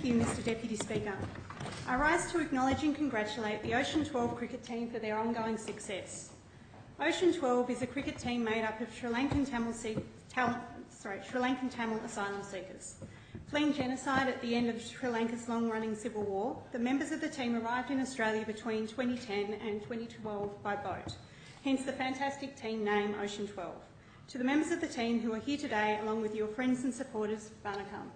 Thank you, Mr Deputy Speaker. I rise to acknowledge and congratulate the Ocean 12 cricket team for their ongoing success. Ocean 12 is a cricket team made up of Sri Lankan Tamil asylum seekers. Fleeing genocide at the end of Sri Lanka's long-running civil war, the members of the team arrived in Australia between 2010 and 2012 by boat, hence the fantastic team name Ocean 12. To the members of the team who are here today, along with your friends and supporters, Banakam.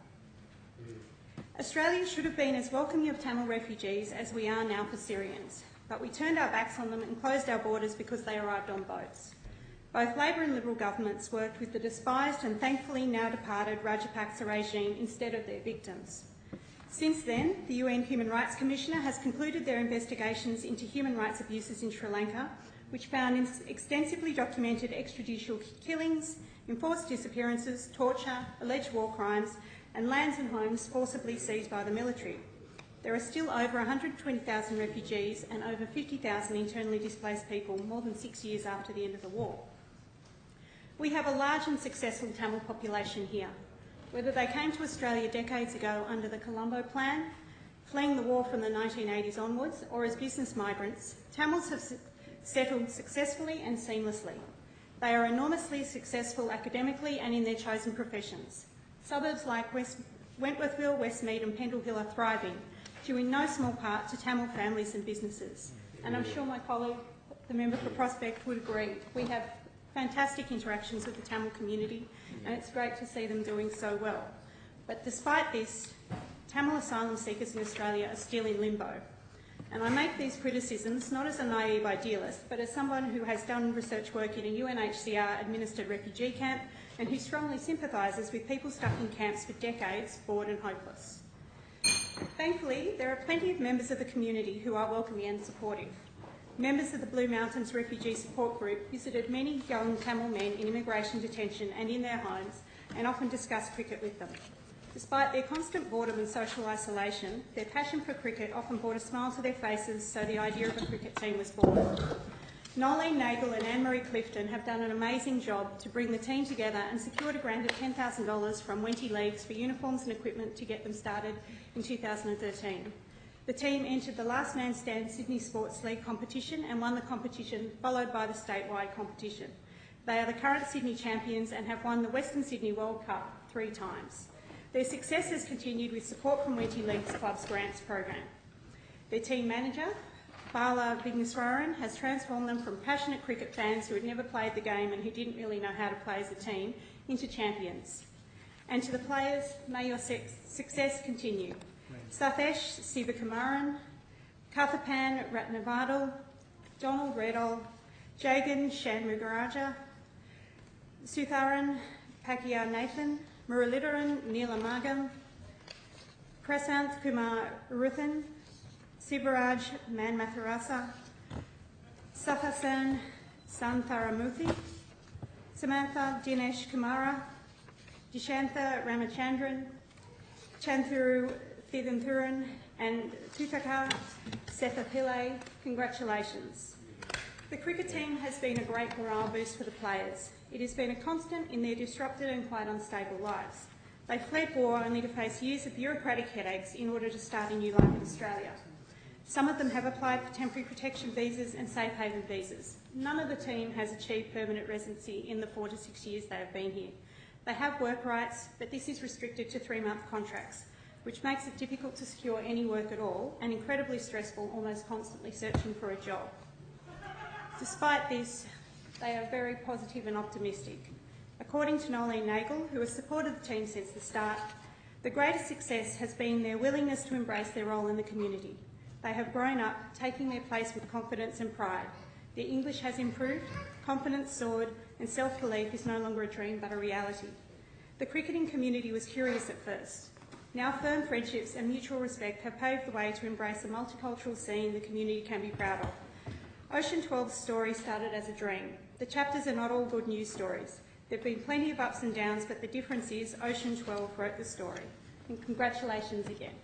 Australia should have been as welcoming of Tamil refugees as we are now for Syrians, but we turned our backs on them and closed our borders because they arrived on boats. Both Labor and Liberal governments worked with the despised and thankfully now departed Rajapaksa regime instead of their victims. Since then, the UN Human Rights Commissioner has concluded their investigations into human rights abuses in Sri Lanka, which found extensively documented extrajudicial killings, enforced disappearances, torture, alleged war crimes, and lands and homes forcibly seized by the military. There are still over 120,000 refugees and over 50,000 internally displaced people more than 6 years after the end of the war. We have a large and successful Tamil population here. Whether they came to Australia decades ago under the Colombo Plan, fleeing the war from the 1980s onwards, or as business migrants, Tamils have settled successfully and seamlessly. They are enormously successful academically and in their chosen professions. Suburbs like Wentworthville, Westmead and Pendle Hill are thriving, due in no small part to Tamil families and businesses. And I'm sure my colleague, the member for Prospect, would agree. We have fantastic interactions with the Tamil community and it's great to see them doing so well. But despite this, Tamil asylum seekers in Australia are still in limbo. And I make these criticisms not as a naive idealist, but as someone who has done research work in a UNHCR-administered refugee camp and who strongly sympathises with people stuck in camps for decades, bored and hopeless. Thankfully, there are plenty of members of the community who are welcoming and supportive. Members of the Blue Mountains Refugee Support Group visited many young Tamil men in immigration detention and in their homes and often discussed cricket with them. Despite their constant boredom and social isolation, their passion for cricket often brought a smile to their faces, so the idea of a cricket team was born. Nolene Nagel and Anne-Marie Clifton have done an amazing job to bring the team together and secured a grant of $10,000 from Wenty Leagues for uniforms and equipment to get them started in 2013. The team entered the Last Man Stand Sydney Sports League competition and won the competition, followed by the statewide competition. They are the current Sydney champions and have won the Western Sydney World Cup 3 times. Their success has continued with support from Wenty Leagues Club's grants program. Their team manager, Bala Vigneswaran, has transformed them from passionate cricket fans who had never played the game and who didn't really know how to play as a team into champions. And to the players, may your success continue. Sathesh Sivakamaran, Kathapan Ratnavadal, Donald Redall, Jagan Shanmugaraja, Sutharan Pakia Nathan, Muralidharan Neelamagam, Prasanth Kumar Ruthan, Sivaraj Manmatharasa, Safasan Santharamurthy, Samantha Dinesh Kumara, Dishantha Ramachandran, Chanthuru Thivanthuran and Tutaka Setha Pillay. Congratulations. The cricket team has been a great morale boost for the players. It has been a constant in their disrupted and quite unstable lives. They fled war only to face years of bureaucratic headaches in order to start a new life in Australia. Some of them have applied for temporary protection visas and safe haven visas. None of the team has achieved permanent residency in the 4 to 6 years they have been here. They have work rights, but this is restricted to 3-month contracts, which makes it difficult to secure any work at all and incredibly stressful, almost constantly searching for a job. Despite this, they are very positive and optimistic. According to Nolene Nagel, who has supported the team since the start, the greatest success has been their willingness to embrace their role in the community. They have grown up, taking their place with confidence and pride. Their English has improved, confidence soared, and self-belief is no longer a dream but a reality. The cricketing community was curious at first. Now firm friendships and mutual respect have paved the way to embrace a multicultural scene the community can be proud of. Ocean 12's story started as a dream. The chapters are not all good news stories. There have been plenty of ups and downs, but the difference is Ocean 12 wrote the story. And congratulations again.